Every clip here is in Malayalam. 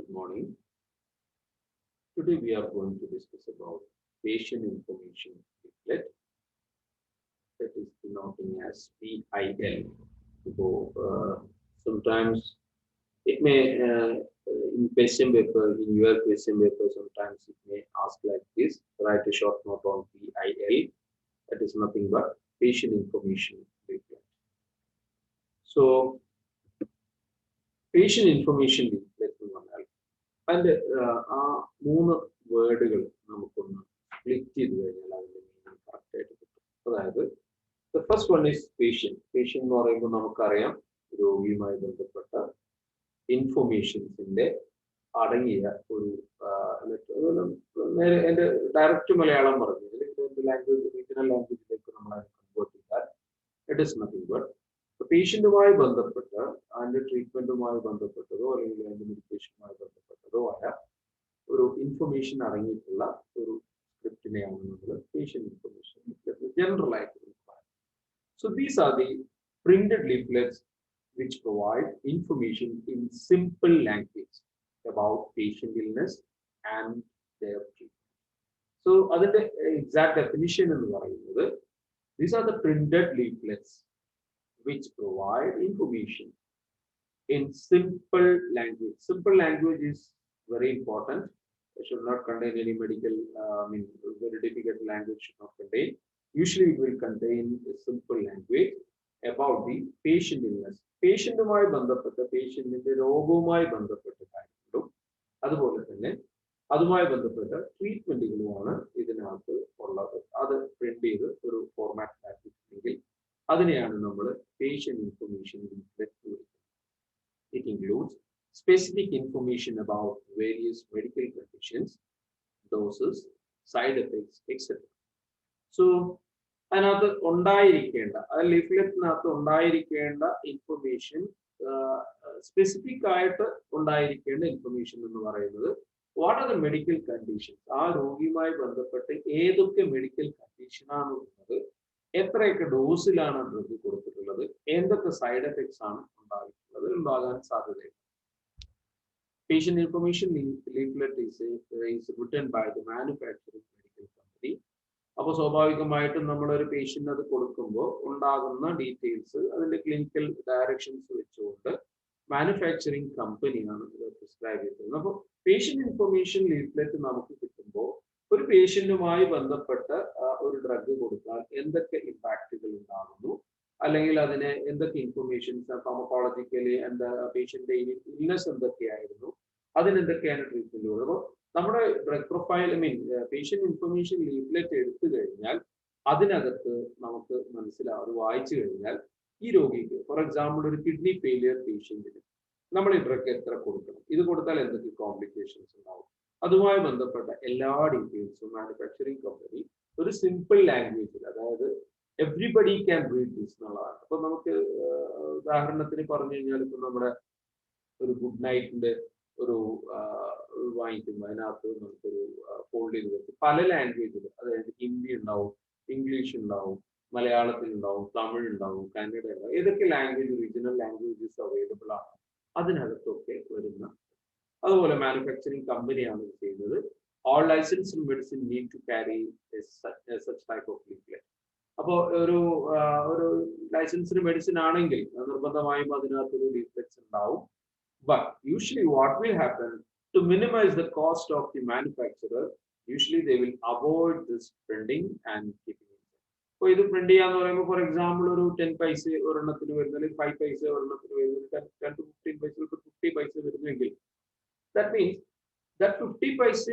Good morning. Today we are going to discuss about patient information leaflet, that is denoting as PIL. So sometimes it may in question paper, in your question paper, sometimes it may ask like this: write a short note on PIL. That is nothing but patient information leaflet. So patient information leaflet എന്ന് പറഞ്ഞാൽ അതിന്റെ ആ മൂന്ന് വേർഡുകൾ നമുക്കൊന്ന് ക്ലിക്ക് ചെയ്ത് കഴിഞ്ഞാൽ അതിന്റെ മീനിങ് കറക്റ്റ് ആയിട്ട് കിട്ടും. അതായത് the first one is patient. Patient എന്ന് പറയുമ്പോൾ നമുക്കറിയാം രോഗിയുമായി ബന്ധപ്പെട്ട ഇൻഫർമേഷൻസിന്റെ അടങ്ങിയ ഒരു നേരെ എന്റെ ഡയറക്റ്റ് മലയാളം പറഞ്ഞു ലാംഗ്വേജ് റീജിയണൽ ലാംഗ്വേജിലേക്ക് നമ്മൾ അതിനെ കൺവേർട്ട് ചെയ്താൽ ഇറ്റ് ഇസ് നത്തിങ് ബട്ട് പേഷ്യന്റുമായി ബന്ധപ്പെട്ട അതിന്റെ ട്രീറ്റ്മെന്റുമായി ബന്ധപ്പെട്ടതോ അല്ലെങ്കിൽ അതിന്റെ മെഡിക്കേഷനുമായി ബന്ധപ്പെട്ടതോ ആയ ഒരു ഇൻഫർമേഷൻ അടങ്ങിയിട്ടുള്ള ഒരു സ്ക്രിപ്റ്റിനെയാണ് നമ്മൾ പേഷ്യന്റ് ഇൻഫർമേഷൻ ജനറൽ ആയിട്ട് പറയുന്നത്. So these are the printed leaflets which provide information in simple language about patient illness and their treatment. So അതിന്റെ exact definition എന്ന് പറയുന്നത് these are the printed leaflets which provide information in simple language. Simple language is very important. It should not contain any medical, very difficult language should not contain. Usually it will contain a simple language about the patient illness. പേഷ്യന്റുമായി ബന്ധപ്പെട്ട പേഷ്യന്റിന്റെ രോഗവുമായി ബന്ധപ്പെട്ട കാര്യങ്ങളും അതുപോലെ തന്നെ അതുമായി ബന്ധപ്പെട്ട ട്രീറ്റ്മെന്റുകളുമാണ് ഇതിനകത്ത് ഉള്ളത്. അത് പ്രിന്റ് ചെയ്ത് ഒരു ഫോർമാറ്റിലാക്കിയിട്ടുണ്ടെങ്കിൽ അതിനെയാണ് നമ്മൾ പേഷ്യന്റ് ഇൻഫർമേഷൻ ലീഫ്ലെറ്റ് വിളിക്കുന്നത്. It includes specific information about various medical conditions, doses, side effects, etc. So അതിനകത്ത് ഉണ്ടായിരിക്കേണ്ട ലീഫ്ലെറ്റിനകത്ത് ഉണ്ടായിരിക്കേണ്ട ഇൻഫർമേഷൻ സ്പെസിഫിക് ആയിട്ട് ഉണ്ടായിരിക്കേണ്ട ഇൻഫർമേഷൻ എന്ന് പറയുന്നത് what are the medical conditions, ആ രോഗിയുമായി ബന്ധപ്പെട്ട് ഏതൊക്കെ മെഡിക്കൽ കണ്ടീഷനാണ് ഉള്ളത്, എത്രയൊക്കെ ഡോസിലാണ് ഡ്രഗ് കൊടുത്തിട്ടുള്ളത്, എന്തൊക്കെ സൈഡ് എഫക്ട്സ് ആണ് ഉണ്ടായിട്ടുള്ളത്, ഉണ്ടാകാൻ സാധ്യതയുണ്ട്. Patient information leaflet is written by the manufacturing medical company. അപ്പോൾ സ്വാഭാവികമായിട്ടും നമ്മളൊരു പേഷ്യന്റ് അത് കൊടുക്കുമ്പോൾ ഉണ്ടാകുന്ന ഡീറ്റെയിൽസ് അതിന്റെ ക്ലിനിക്കൽ ഡയറക്ഷൻസ് വെച്ചുകൊണ്ട് മാനുഫാക്ചറിങ് കമ്പനിയാണ് ഇത് പ്രിസ്ക്രൈബ് ചെയ്തിരുന്നത്. അപ്പോൾ പേഷ്യന്റ് ഇൻഫർമേഷൻ ലീഫ്ലെറ്റ് നമുക്ക് കിട്ടുമ്പോൾ ഒരു പേഷ്യന്റുമായി ബന്ധപ്പെട്ട ഒരു ഡ്രഗ് കൊടുത്താൽ എന്തൊക്കെ ഇമ്പാക്റ്റുകൾ ഉണ്ടാകുന്നു, അല്ലെങ്കിൽ അതിന് എന്തൊക്കെ ഇൻഫർമേഷൻസ് ഫാർമക്കോളജിക്കലി എന്താ പേഷ്യന്റെ ഇൽനെസ് എന്തൊക്കെയായിരുന്നു, അതിനെന്തൊക്കെയാണ് ട്രീറ്റ്മെന്റുകൾ. അപ്പോൾ നമ്മുടെ drug profile patient information leaflet എടുത്തു കഴിഞ്ഞാൽ അതിനകത്ത് നമുക്ക് അത് വായിച്ചു കഴിഞ്ഞാൽ ഈ രോഗിക്ക് ഫോർ എക്സാമ്പിൾ ഒരു കിഡ്നി ഫെയിലിയർ പേഷ്യന്റിന് നമ്മൾ ഈ ഡ്രഗ് എത്ര കൊടുക്കണം, ഇത് കൊടുത്താൽ എന്തൊക്കെ കോംപ്ലിക്കേഷൻസ് ഉണ്ടാവും, അതുമായി ബന്ധപ്പെട്ട എല്ലാ ഡീറ്റെയിൽസും മാനുഫാക്ചറിങ് കമ്പനി ഒരു സിമ്പിൾ ലാംഗ്വേജിൽ, അതായത് എവ്രിബഡി ക്യാൻ റീഡ് ദിസ് എന്നുള്ളതാണ്. അപ്പൊ നമുക്ക് ഉദാഹരണത്തിന് പറഞ്ഞു കഴിഞ്ഞാൽ ഇപ്പൊ നമ്മുടെ ഒരു ഗുഡ് നൈറ്റിന്റെ ഒരു വാങ്ങിക്കുമ്പോൾ അതിനകത്ത് നമുക്കൊരു ഫോൾഡ് ചെയ്ത് വെച്ച് പല ലാംഗ്വേജിൽ, അതായത് ഹിന്ദി ഉണ്ടാവും, ഇംഗ്ലീഷ് ഉണ്ടാവും, മലയാളത്തിൽ ഉണ്ടാവും, തമിഴ് ഉണ്ടാവും, കന്നഡ ഉണ്ടാവും, ഏതൊക്കെ ലാംഗ്വേജ് റീജിയണൽ ലാംഗ്വേജസ് അവൈലബിൾ ആണ് അതിനകത്തൊക്കെ വരുന്ന. അതുപോലെ മാനുഫാക്ചറിങ് കമ്പനിയാണ് ഇത് ചെയ്യുന്നത്. All licensed medicine need to carry such type of leaflet. അപ്പോൾ ഒരു ലൈസൻസ്ഡ് മെഡിസിൻ ആണെങ്കിൽ നിർബന്ധമായും അതിനകത്തൊരു ലീഫ്ലെറ്റ്സ് ഉണ്ടാവും. But usually what will happen to minimize the cost of the manufacturer, usually they will avoid this printing and keeping it. അപ്പോൾ ഇത് പ്രിന്റ് ചെയ്യാന്ന് പറയുമ്പോൾ ഫോർ എക്സാമ്പിൾ ഒരു 10 പൈസ ഒരെണ്ണത്തിന് വരുന്ന, അല്ലെങ്കിൽ 5 പൈസ ഒരെണ്ണത്തിന് വരുന്ന, 10 to 15 പൈസ 50 പൈസ വരുന്നെങ്കിൽ that means that 50 പൈസ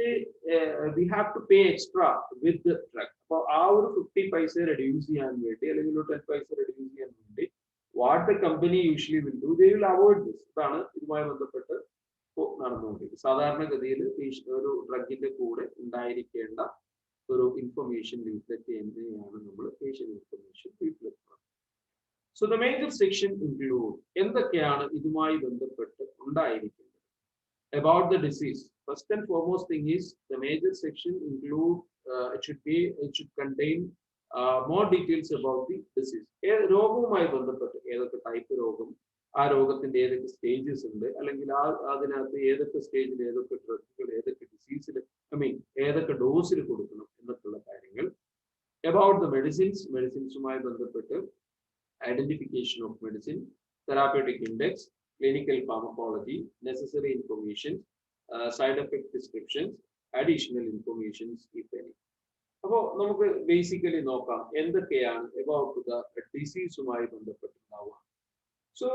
we have to pay extra with the drug. അപ്പോൾ ആ ഒരു 50 പൈസ റെഡ്യൂസ് ചെയ്യാൻ വേണ്ടി, അല്ലെങ്കിൽ ഒരു 10 പൈസ റെഡ്യൂസ് ചെയ്യാൻ വേണ്ടി what the company usually will do, they will avoid this. ഇതാണ് ഇതുമായി ബന്ധപ്പെട്ട് നടന്നുകൊണ്ടിരിക്കുന്നത്. സാധാരണഗതിയിൽ ഒരു ഡ്രഗിന്റെ കൂടെ ഉണ്ടായിരിക്കേണ്ട ഒരു ഇൻഫർമേഷൻ ലീഫ്ലെറ്റ് എന്നെയാണ് നമ്മൾ patient information leaflet. So the major section include എന്തൊക്കെയാണ് ഇതുമായി ബന്ധപ്പെട്ട് ഉണ്ടായിരിക്കുന്നത്. About the disease, first and foremost thing is the major section include it should contain more details about the disease. രോഗവുമായി ബന്ധപ്പെട്ട് ഏതൊക്കെ ടൈപ്പ് രോഗം, ആ രോഗത്തിന്റെ ഏതൊക്കെ സ്റ്റേജസ് ഉണ്ട്, അല്ലെങ്കിൽ അതിനകത്ത് ഏതൊക്കെ സ്റ്റേജിൽ ഏതൊക്കെ ഡ്രഗുകൾ ഏതൊക്കെ ഡിസീസിൽ ഏതൊക്കെ ഡോസിൽ കൊടുക്കണം എന്നൊക്കെയുള്ള കാര്യങ്ങൾ. About the medicines, മെഡിസിൻസുമായി ബന്ധപ്പെട്ട് identification of medicine, therapeutic index, clinical pharmacology, necessary information, side effect descriptions, additional informations if any. അപ്പോൾ നമുക്ക് ബേസിക്കലി നോക്കാം എന്തൊക്കെയാണ് about the ഡിസീസുമായി ബന്ധപ്പെട്ടുണ്ടാവുക. So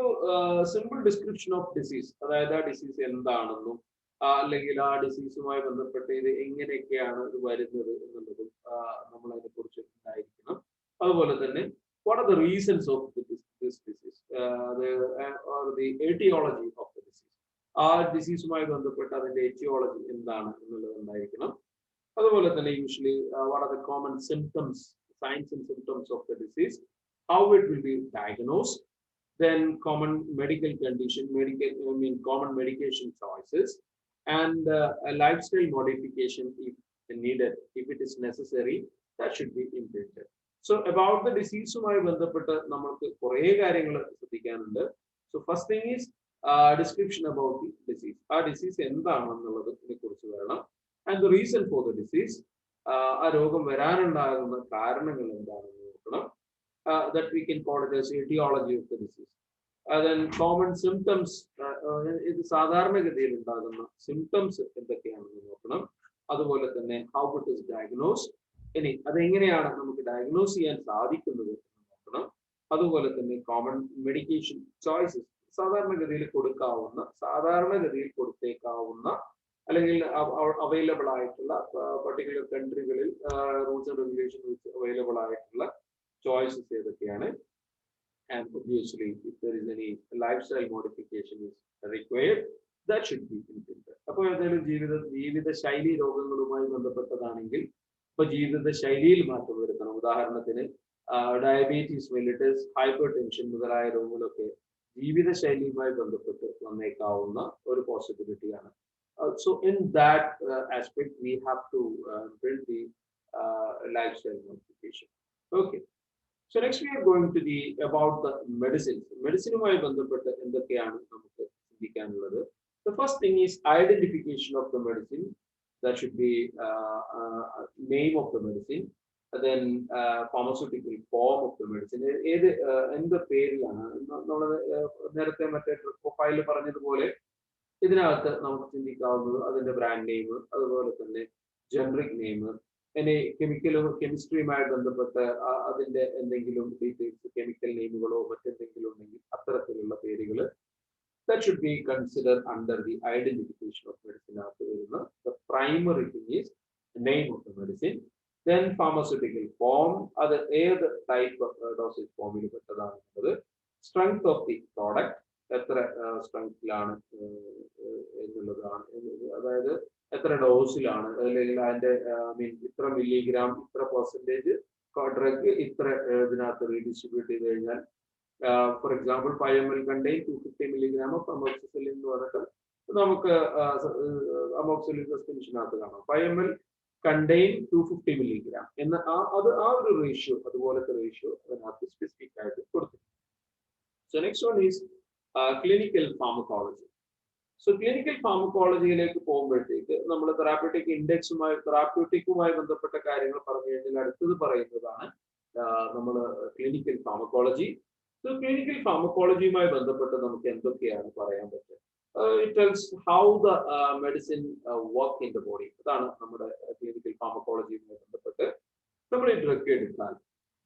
simple description of disease, അതായത് ആ ഡിസീസ് എന്താണെന്നും അല്ലെങ്കിൽ ആ ഡിസീസുമായി ബന്ധപ്പെട്ട് ഇത് എങ്ങനെയൊക്കെയാണ് ഇത് വരുന്നത് എന്നുള്ളതും നമ്മൾ അതിനെക്കുറിച്ച് ഉണ്ടായിരിക്കണം. അതുപോലെ തന്നെ what are the reasons of this disease, or the etiology of the disease, ആ ഡിസീസുമായി ബന്ധപ്പെട്ട് അതിന്റെ എറ്റിയോളജി എന്താണ് എന്നുള്ളത് ഉണ്ടായിരിക്കണം. അതുപോലെ തന്നെ usually what are the common symptoms, signs and symptoms of the disease, how it will be diagnosed, then common medical condition, common medication choices, and a lifestyle modification if needed, if it is necessary, that should be implemented. So about the ഡിസീസുമായി ബന്ധപ്പെട്ട് നമ്മൾക്ക് കുറേ കാര്യങ്ങൾ ശ്രദ്ധിക്കാനുണ്ട്. So first thing is description about the disease. ആ ഡിസീസ് എന്താണെന്നുള്ളതിനെ കുറിച്ച് വരണം. And the reason for the disease, ആ രോഗം വരാനുണ്ടാകുന്ന കാരണങ്ങൾ എന്താണെന്ന് നോക്കണം. That we can call it as etiology of the disease. Then common symptoms, ഇത് സാധാരണഗതിയിൽ ഉണ്ടാകുന്ന സിംറ്റംസ് എന്തൊക്കെയാണെന്ന് നോക്കണം. അതുപോലെ തന്നെ how it is diagnosed, ഇനി അതെങ്ങനെയാണ് നമുക്ക് ഡയഗ്നോസ് ചെയ്യാൻ സാധിക്കുന്നത് എന്ന് നോക്കണം. അതുപോലെ തന്നെ കോമൺ മെഡിക്കേഷൻ ചോയ്സസ്, സാധാരണഗതിയിൽ കൊടുത്തേക്കാവുന്ന അല്ലെങ്കിൽ അവൈലബിൾ ആയിട്ടുള്ള പർട്ടിക്കുലർ കൺട്രികളിൽ റൂൾസ് ആൻഡ് റെഗുലേഷൻ വെച്ച് അവൈലബിൾ ആയിട്ടുള്ള ചോയ്സസ് ഏതൊക്കെയാണ്. And obviously if there is any lifestyle modification is required, that should be implemented. അപ്പോൾ ഏതെങ്കിലും ജീവിത ശൈലി രോഗങ്ങളുമായി ബന്ധപ്പെട്ടതാണെങ്കിൽ ഇപ്പൊ ജീവിത ശൈലിയിൽ മാറ്റം വരുത്തണം. ഉദാഹരണത്തിന് ഡയബറ്റീസ്, മെലിറ്റസ്, ഹൈപ്പർ ടെൻഷൻ മുതലായ രോഗങ്ങളൊക്കെ ജീവിത ശൈലിയുമായി ബന്ധപ്പെട്ട് വന്നേക്കാവുന്ന ഒരു പോസിബിലിറ്റിയാണ്. So in that aspect we have to build the lifestyle modification. Okay. So next we are going to the about the medicines. മെഡിസിനുമായി ബന്ധപ്പെട്ട് എന്തൊക്കെയാണ് നമുക്ക് ചിന്തിക്കാനുള്ളത്. The first thing is identification of the medicine. That should be name of the medicine. Then pharmaceutical form of the medicine. എന്ത് പേരിലാണ് നമ്മൾ നേരത്തെ മറ്റേ പ്രൊഫൈലിൽ പറഞ്ഞതുപോലെ ഇതിനകത്ത് നമുക്ക് ചിന്തിക്കാവുന്നത് അതിന്റെ ബ്രാൻഡ് നെയിം, അതുപോലെ തന്നെ ജനറിക് നെയിം, ഇനി കെമിസ്ട്രിയുമായി ബന്ധപ്പെട്ട് അതിന്റെ എന്തെങ്കിലും ഡീറ്റെയിൽസ്, കെമിക്കൽ നെയിമുകളോ മറ്റെന്തെങ്കിലും ഉണ്ടെങ്കിൽ അത്തരത്തിലുള്ള പേരുകൾ that should be considered under the identification of medicine. The primary thing is the name of the medicine. Then pharmaceutical form, other type of dosage form, strength of the product, എത്ര സ്ട്രെങ്ത്തിലാണ് എന്നുള്ളതാണ്, അതായത് എത്ര ഡോസിലാണ്, അല്ലെങ്കിൽ അതിന്റെ ഇത്ര മില്ലിഗ്രാം ഇത്ര പെർസെൻറ്റേജ് ഡ്രഗ് ഇത്ര ഇതിനകത്ത് റീഡിസ്ട്രിബ്യൂട്ട് ചെയ്ത് കഴിഞ്ഞാൽ, for example 5 ml contain 250 milligram of amoxicillin എന്ന് പറഞ്ഞിട്ട് നമുക്ക് അമോക്സിലിൻ സസ്പെൻഷനകത്ത് കാണാം. 5 ml contain 250 milligram എന്ന ആ ഒരു റേഷ്യോ, അതുപോലത്തെ റേഷ്യോ അതിനകത്ത് സ്പെസിഫിക് ആയിട്ട് കൊടുത്തിട്ടുണ്ട്. So next one is clinical pharmacology. So clinical ഫാർമക്കോളജിയിലേക്ക് പോകുമ്പോഴത്തേക്ക് നമ്മൾ തെറാപ്യൂട്ടിക്കുമായി ബന്ധപ്പെട്ട കാര്യങ്ങൾ പറഞ്ഞു കഴിഞ്ഞാൽ അടുത്തത് പറയുന്നതാണ് നമ്മൾ ക്ലിനിക്കൽ ഫാർമക്കോളജി. സോ ക്ലിനിക്കൽ ഫാർമക്കോളജിയുമായി ബന്ധപ്പെട്ട് നമുക്ക് എന്തൊക്കെയാണ് പറയാൻ പറ്റുക. It tells how the medicine work in the body. അതാണ് നമ്മുടെ ക്ലിനിക്കൽ ഫാർമക്കോളജിയുമായി ബന്ധപ്പെട്ട് നമ്മൾ ഈ ഡ്രഗ് എടുത്താൽ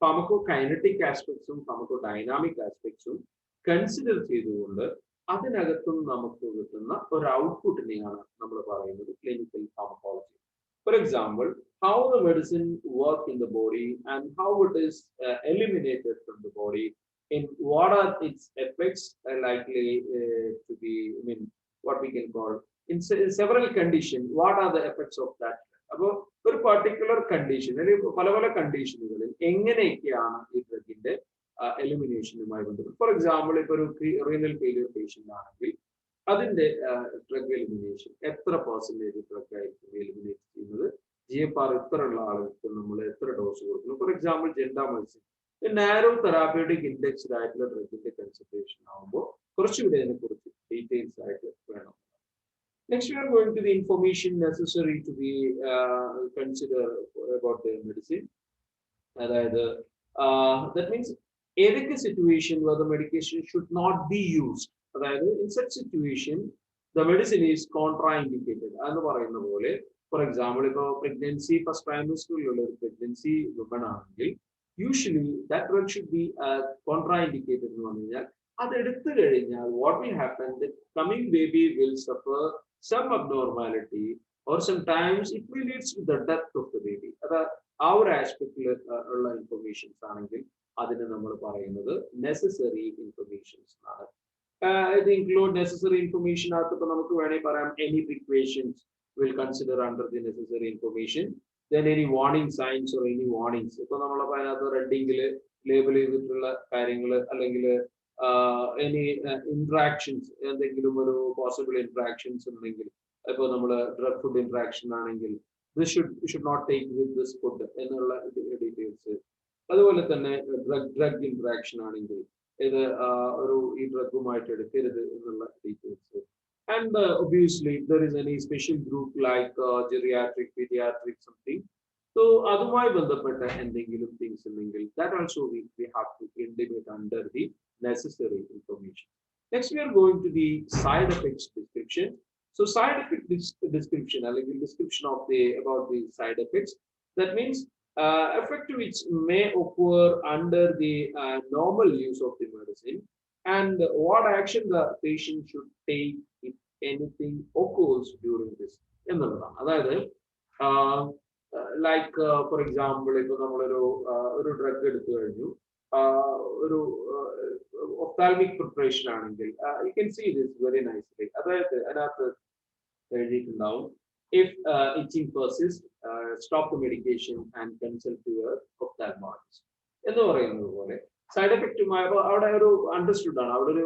ഫാർമക്കോ കൈനറ്റിക് ആസ്പെക്ട്സും ഫാർമക്കോ ഡൈനാമിക് ആസ്പെക്ട്സും കൺസിഡർ ചെയ്തുകൊണ്ട് അതിനകത്തും നമുക്ക് കിട്ടുന്ന ഒരു ഔട്ട്പുട്ടിനെയാണ് നമ്മൾ പറയുന്നത് clinical pharmacology. For example, how the medicine work in the body and how it is eliminated from the body, in what are its effects likely to be, what we can call in several conditions, what are the effects of that. അപ്പോൾ ഒരു പർട്ടിക്കുലർ കണ്ടീഷൻ അല്ലെങ്കിൽ പല പല കണ്ടീഷനുകളിൽ എങ്ങനെയൊക്കെയാണ് ഈ ഡ്രഗിന്റെ എലിമിനേഷനുമായി ബന്ധപ്പെട്ട്. ഫോർ എക്സാമ്പിൾ, ഇപ്പൊ ഒരു റീനൽ ഫെയിലിയർ പേഷ്യന്റ് ആണെങ്കിൽ അതിന്റെ ഡ്രഗ് എലിമിനേഷൻ എത്ര പെർസെന്റേജ് ഡ്രഗ് ആയിരിക്കും എലിമിനേറ്റ് ചെയ്യുന്നത്, GFR ഇത്ര ഉള്ള ആളുകൾക്ക് നമ്മൾ എത്ര ഡോസ് കൊടുക്കുന്നു. For example, gentamicin narrow therapeutic indexed ആയിട്ടുള്ള ഡ്രഗിന്റെ കൺസെൻട്രേഷൻ ആകുമ്പോൾ കുറച്ചുകൂടി അതിനെക്കുറിച്ച് ഡീറ്റെയിൽസ് ആയിട്ട് വേണം. Next, we are going to the information necessary to be consider about the medicine. That means ഏതൊക്കെ situation where the medication should not be used. അതായത് in such situation the medicine is contraindicated. എന്ന് പറയുന്ന പോലെ ഫോർ എക്സാമ്പിൾ ഇപ്പോൾ pregnancy ഫസ്റ്റ് ട്രൈമസ്റ്ററിലുള്ള ഒരു pregnancy woman ആണെങ്കിൽ usually that drug should be contraindicated എന്ന് പറഞ്ഞു കഴിഞ്ഞാൽ അത് എടുത്തു കഴിഞ്ഞാൽ what will happen, the coming baby will suffer some abnormality or sometimes it will lead to the death of the baby. അത് ആ ഒരു ആസ്പെക്റ്റിൽ ഉള്ള ഇൻഫർമേഷൻസ് ആണെങ്കിൽ അതിന് നമ്മൾ പറയുന്നത് നെസസറി ഇൻഫർമേഷൻസ് ആണ്. ഇത് ഇൻക്ലൂഡ് നെസസറി ഇൻഫർമേഷൻ ആയിട്ട് ഇപ്പൊ നമുക്ക് വേണമെങ്കിൽ പറയാം any precautions will consider under the necessary information, then any warning signs or any warnings. ഇപ്പൊ നമ്മളപ്പോ അതിനകത്ത് റെഡിങ്ങിൽ ലേബിൾ ചെയ്തിട്ടുള്ള കാര്യങ്ങൾ അല്ലെങ്കിൽ any interactions, എന്തെങ്കിലും ഒരു പോസിബിൾ ഇന്ററാക്ഷൻസ് ഉണ്ടെങ്കിൽ ഇപ്പോൾ നമ്മൾ ഡ്രഗ് ഫുഡ് ഇന്ററാക്ഷൻ ആണെങ്കിൽ this should not take with this food എന്നുള്ള ഡീറ്റെയിൽസ്. അതുപോലെ തന്നെ ഡ്രഗ് ഇന്ററാക്ഷൻ ആണെങ്കിൽ ഇത് ഒരു ഈ ഡ്രഗുമായിട്ട് എടുക്കരുത് എന്നുള്ള details. And obviously if there is any special group like geriatric, pediatric something, so അതുമായി ബന്ധപ്പെട്ട എന്തെങ്കിലും things ഉണ്ടെങ്കിൽ that also we have to indicate under the necessary information. Next we are going to the side effects description. So side effect description, a little description of the about the side effects. That means effect which may occur under the normal use of the medicine, and what action the patient should take if anything occurs during this. എന്നുള്ളതാണ്. അതായത് ലൈക്ക് ഫോർ എക്സാമ്പിൾ ഇപ്പൊ നമ്മളൊരു ഡ്രഗ് എടുത്തു കഴിഞ്ഞു, ഒരു ഒഫ്താൽമിക് പ്രിപ്പറേഷൻ ആണെങ്കിൽ you can see this very nicely. അതായത് അതിനകത്ത് എഴുതിയിട്ടുണ്ടാവും if itching persists, stop the medication and consult to your ophthalmologist എന്ന് പറയുന്നത് പോലെ സൈഡ് എഫക്റ്റുമായി അവിടെ ഒരു അണ്ടർസ്റ്റുഡ് ആണ്. അവിടെ ഒരു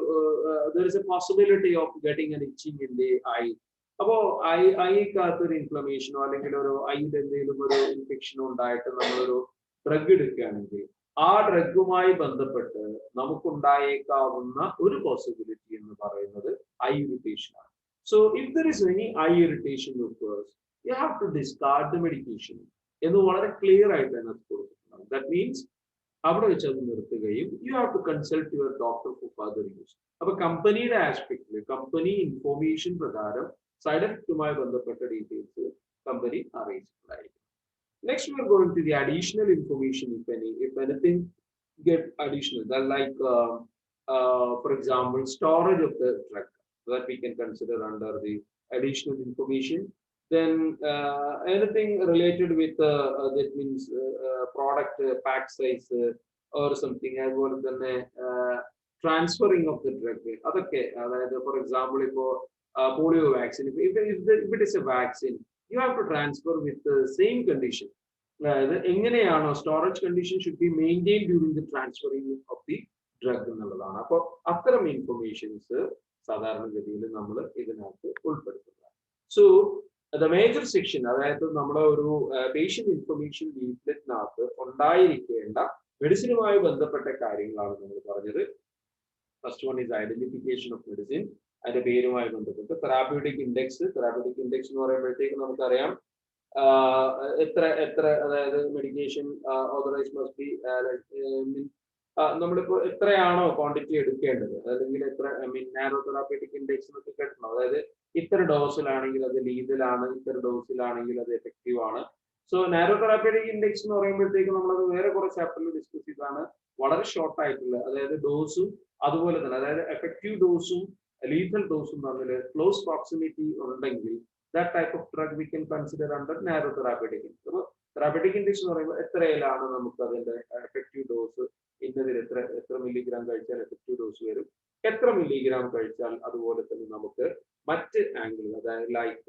there is a possibility of getting an itching in the eye. അപ്പോ ഐക്കകത്തൊരു ഇൻഫ്ലമേഷനോ അല്ലെങ്കിൽ ഒരു ഐയുടെ എന്തെങ്കിലും ഒരു ഇൻഫെക്ഷനോ ഉണ്ടായിട്ട് നമ്മളൊരു ഡ്രഗ് എടുക്കുകയാണെങ്കിൽ ആ ഡ്രഗുമായി ബന്ധപ്പെട്ട് നമുക്കുണ്ടായേക്കാവുന്ന ഒരു പോസിബിലിറ്റി എന്ന് പറയുന്നത് ഐ ഇറിറ്റേഷൻ ആണ്. So if there is any eye irritation occurs, you have to discard the medication. എന്ന് വളരെ ക്ലിയർ ആയിട്ട് അതിനകത്ത് കൊടുത്തിട്ടുണ്ടാവും. That means അവിടെ വെച്ച് അത് നിർത്തുകയും you have to consult your doctor for further use. അപ്പൊ കമ്പനിയുടെ ആസ്പെക്റ്റില് കമ്പനി ഇൻഫോർമേഷൻ പ്രകാരം സൈഡ് എഫക്റ്റുമായി ബന്ധപ്പെട്ട ഡീറ്റെയിൽസ് കമ്പനി അറിയിച്ചിട്ടുണ്ടായിരിക്കും. Next we are going to the additional information, if anything get additional, that like for example storage of the drug, that we can consider under the additional information. Then anything related with that means product pack size or something, as well as then transferring of the drug. For example, if polio vaccine, if it is a vaccine, you have to transfer with the same condition. എങ്ങനെയാണോ storage condition should be maintained during the transferring of the drug എന്നുള്ളതാണ്. അപ്പോൾ അത്തരം ഇൻഫർമേഷൻസ് സാധാരണഗതിയിൽ നമ്മൾ ഇതിനകത്ത് ഉൾപ്പെടുത്തുക. സോ ദ മേജർ സെക്ഷൻ, അതായത് നമ്മുടെ ഒരു പേഷ്യന്റ് ഇൻഫർമേഷൻ ലീഫ്ലെറ്റിനകത്ത് ഉണ്ടായിരിക്കേണ്ട മെഡിസിനുമായി ബന്ധപ്പെട്ട കാര്യങ്ങളാണ് നമ്മൾ പറഞ്ഞത്. First one is identification of medicine, അതിന്റെ പേരുമായി ബന്ധപ്പെട്ട് തെറാപ്യൂട്ടിക് ഇൻഡെക്സ്. തെറാപ്യൂട്ടിക് ഇൻഡെക്സ് എന്ന് പറയുമ്പോഴത്തേക്ക് നമുക്കറിയാം എത്ര അതായത് മെഡിക്കേഷൻ ഓതറൈസ് മസ്റ്റ് ബി, നമ്മളിപ്പോ എത്രയാണോ ക്വാണ്ടിറ്റി എടുക്കേണ്ടത്, അല്ലെങ്കിൽ എത്ര നാരോ തെറാപ്യൂട്ടിക് ഇൻഡെക്സ് എന്നൊക്കെ കേട്ടോ. അതായത് ഇത്ര ഡോസിലാണെങ്കിൽ അത് ലീതലാണ്, ഇത്ര ഡോസിലാണെങ്കിൽ അത് എഫക്റ്റീവ് ആണ്. സോ നാരോ തെറാപ്യൂട്ടിക് ഇൻഡെക്സ് എന്ന് പറയുമ്പോഴത്തേക്ക് നമ്മളത് വേറെ കുറെ ചാപ്റ്ററിൽ ഡിസ്കസ് ചെയ്താണ്. വളരെ ഷോർട്ട് ആയിട്ടുള്ള, അതായത് ഡോസും അതുപോലെ തന്നെ അതായത് എഫക്റ്റീവ് ഡോസും ലീതൽ ഡോസും തമ്മിൽ ക്ലോസ് പ്രോക്സിമിറ്റി ഉണ്ടെങ്കിൽ that type of drug we can consider under narrow therapeutic index. So therapeutic index എന്ന് പറയുമ്പോൾ എത്രയിലാണ് നമുക്ക് അതിന്റെ എഫക്റ്റീവ് ഡോസ്, ഇന്നതിൽ എത്ര മില്ലിഗ്രാം കഴിച്ചാൽ എഫക്റ്റീവ് ഡോസ് വരും, എത്ര മില്ലിഗ്രാം കഴിച്ചാൽ അതുപോലെ തന്നെ നമുക്ക് മറ്റ് ആംഗിൾ, അതായത് ലൈക്ക്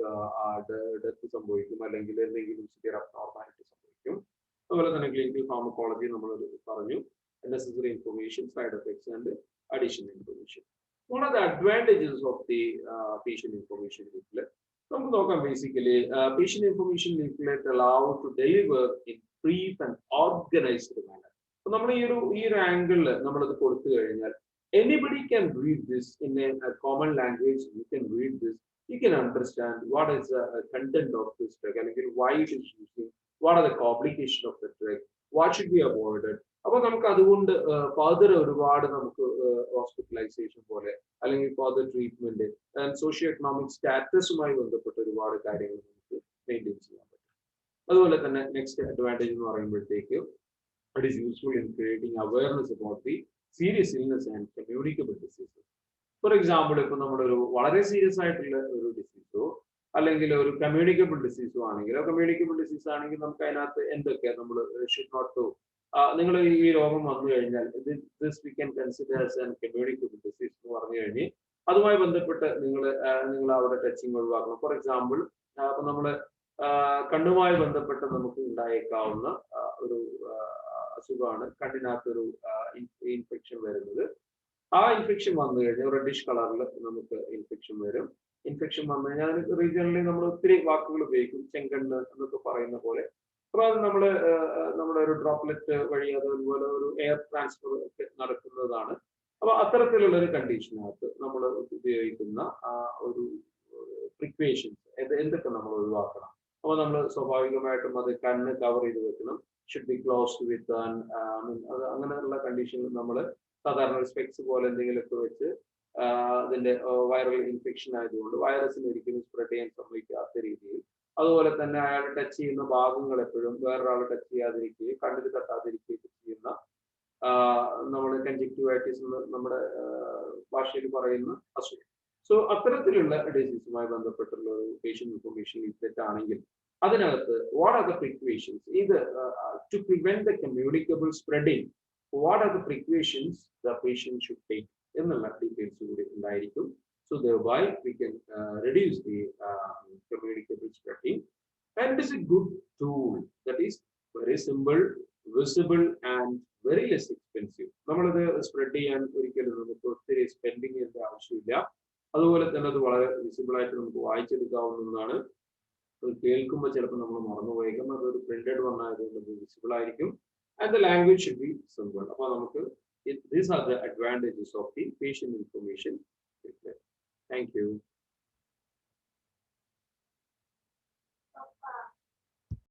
ഡെത്ത് സംഭവിക്കും അല്ലെങ്കിൽ എന്തെങ്കിലും സിവിയർ അബ്നോർമാലിറ്റി സംഭവിക്കും. അതുപോലെ തന്നെ ക്ലിനിക്കൽ ഫാർമക്കോളജി നമ്മൾ പറഞ്ഞു, necessary information, side effects and additional information. What are the advantages of the patient information leaflet? നമുക്ക് നോക്കാം. Basically patient information leaflet allow to deliver in brief and organized manner. അപ്പൊ നമ്മൾ ഈ ഒരു ആംഗിളിൽ നമ്മളത് കൊടുത്തു കഴിഞ്ഞാൽ anybody can read this in a common language. You can read this, you can understand what is the content of this drug, അല്ലെങ്കിൽ why it is using, what are the complications of the drug, what should be avoided. അപ്പൊ നമുക്ക് അതുകൊണ്ട് ഫർദർ ഒരുപാട് നമുക്ക് ഹോസ്പിറ്റലൈസേഷൻ പോലെ അല്ലെങ്കിൽ ഫർദർ ട്രീറ്റ്മെന്റ് സോഷ്യോ എക്കണോമിക് സ്റ്റാറ്റസുമായി ബന്ധപ്പെട്ട ഒരുപാട് കാര്യങ്ങൾ നമുക്ക് മെയിൻറ്റെയിൻ ചെയ്യാൻ പറ്റും. അതുപോലെ തന്നെ നെക്സ്റ്റ് അഡ്വാൻറ്റേജ് എന്ന് പറയുമ്പോഴത്തേക്ക് it is useful in creating awareness about the serious illness and communicable diseases. For example, ഇപ്പൊ നമ്മുടെ ഒരു വളരെ സീരിയസ് ആയിട്ടുള്ള ഒരു ഡിസീസോ അല്ലെങ്കിൽ ഒരു കമ്മ്യൂണിക്കബിൾ ഡിസീസോ ആണെങ്കിലോ, കമ്മ്യൂണിക്കബിൾ ഡിസീസ് ആണെങ്കിൽ നമുക്ക് അതിനകത്ത് എന്തൊക്കെ നമ്മൾ ഷുഡ് നോട്ട് ടു, നിങ്ങൾ ഈ രോഗം വന്നു കഴിഞ്ഞാൽ this we can consider as an communicable disease എന്ന് പറഞ്ഞു കഴിഞ്ഞാൽ അതുമായി ബന്ധപ്പെട്ട് നിങ്ങൾ അവിടെ ടച്ചിങ് ഒഴിവാക്കണം. ഫോർ എക്സാമ്പിൾ, അപ്പൊ നമ്മള് കണ്ണുമായി ബന്ധപ്പെട്ട് നമുക്ക് ഉണ്ടായേക്കാവുന്ന ഒരു അസുഖമാണ് കണ്ണിനകത്തൊരു ഇൻഫെക്ഷൻ വരുന്നത്. ആ ഇൻഫെക്ഷൻ വന്നു കഴിഞ്ഞാൽ റെഡിഷ് കളറിൽ നമുക്ക് ഇൻഫെക്ഷൻ വരും. ഇൻഫെക്ഷൻ വന്നു കഴിഞ്ഞാൽ റീജിയണലി നമ്മൾ ഒത്തിരി വാക്കുകൾ ഉപയോഗിക്കും, ചെങ്കണ്ണ് എന്നൊക്കെ പറയുന്ന പോലെ. അപ്പൊ അത് നമ്മുടെ ഒരു ഡ്രോപ്ലെറ്റ് വഴി അതുപോലെ ഒരു എയർ ട്രാൻസ്ഫർ ഒക്കെ നടക്കുന്നതാണ്. അപ്പൊ അത്തരത്തിലുള്ള ഒരു കണ്ടീഷനകത്ത് നമ്മൾ ഉപയോഗിക്കുന്ന ഒരു പ്രിക്വേഷൻസ് എന്തൊക്കെ നമ്മൾ ഒഴിവാക്കണം. അപ്പൊ നമ്മൾ സ്വാഭാവികമായിട്ടും അത് കണ്ണ് കവർ ചെയ്ത് വെക്കണം, ഷുഡ് ബി ക്ലോസ്ഡ് വിത്ത് അത് അങ്ങനെയുള്ള കണ്ടീഷനിൽ നമ്മൾ സാധാരണ സ്പെക്സ് പോലെ എന്തെങ്കിലുമൊക്കെ വെച്ച് അതിന്റെ വൈറൽ ഇൻഫെക്ഷൻ ആയതുകൊണ്ട് വൈറസിന് ഒരിക്കലും സ്പ്രെഡ് ചെയ്യാൻ സമ്മതിക്കാത്ത രീതിയിൽ, അതുപോലെ തന്നെ അയാൾ ടച്ച് ചെയ്യുന്ന ഭാഗങ്ങൾ എപ്പോഴും വേറൊരാൾ ടച്ച് ചെയ്യാതിരിക്കുകയും കണ്ണിൽ തട്ടാതിരിക്കുകയും ചെയ്യുന്ന നമ്മൾ കൺജക്റ്റിവൈറ്റിസ് എന്ന് നമ്മുടെ ഭാഷയിൽ പറയുന്ന അസുഖം. സോ അത്തരത്തിലുള്ള ഡിസീസുമായി ബന്ധപ്പെട്ടുള്ള ഒരു പേഷ്യന്റ് ഇൻഫർമേഷൻ ലീഫ്ലെറ്റ് ആണെങ്കിൽ അതിനകത്ത് വാട്ട് ആർ ദ പ്രിക്വേഷൻസ്, ഇത് to prevent the communicable spreading, what are the precautions the patient should take എന്നുള്ള ഡീറ്റെയിൽസ് കൂടി ഉണ്ടായിരിക്കും. So thereby we can reduce the communicable spreading, and it is a good tool that is very simple, visible and very less expensive. നമ്മളത് സ്പ്രെഡ് ചെയ്യാൻ ഒരിക്കലും നമുക്ക് ഒത്തിരി സ്പെൻഡിങ് ചെയ്യേണ്ട ആവശ്യമില്ല. അതുപോലെ തന്നെ അത് വളരെ വിസിബിൾ ആയിട്ട് നമുക്ക് വായിച്ചെടുക്കാവുന്നതാണ്. അത് കേൾക്കുമ്പോൾ ചിലപ്പോൾ നമ്മൾ മറന്നുപോയേക്കും, അതൊരു പ്രിന്റഡ് വന്നായതുകൊണ്ട് വിസിബിൾ ആയിരിക്കും. And the language should be simple. അപ്പോൾ നമുക്ക് these are the advantages of the patient information. Thank you.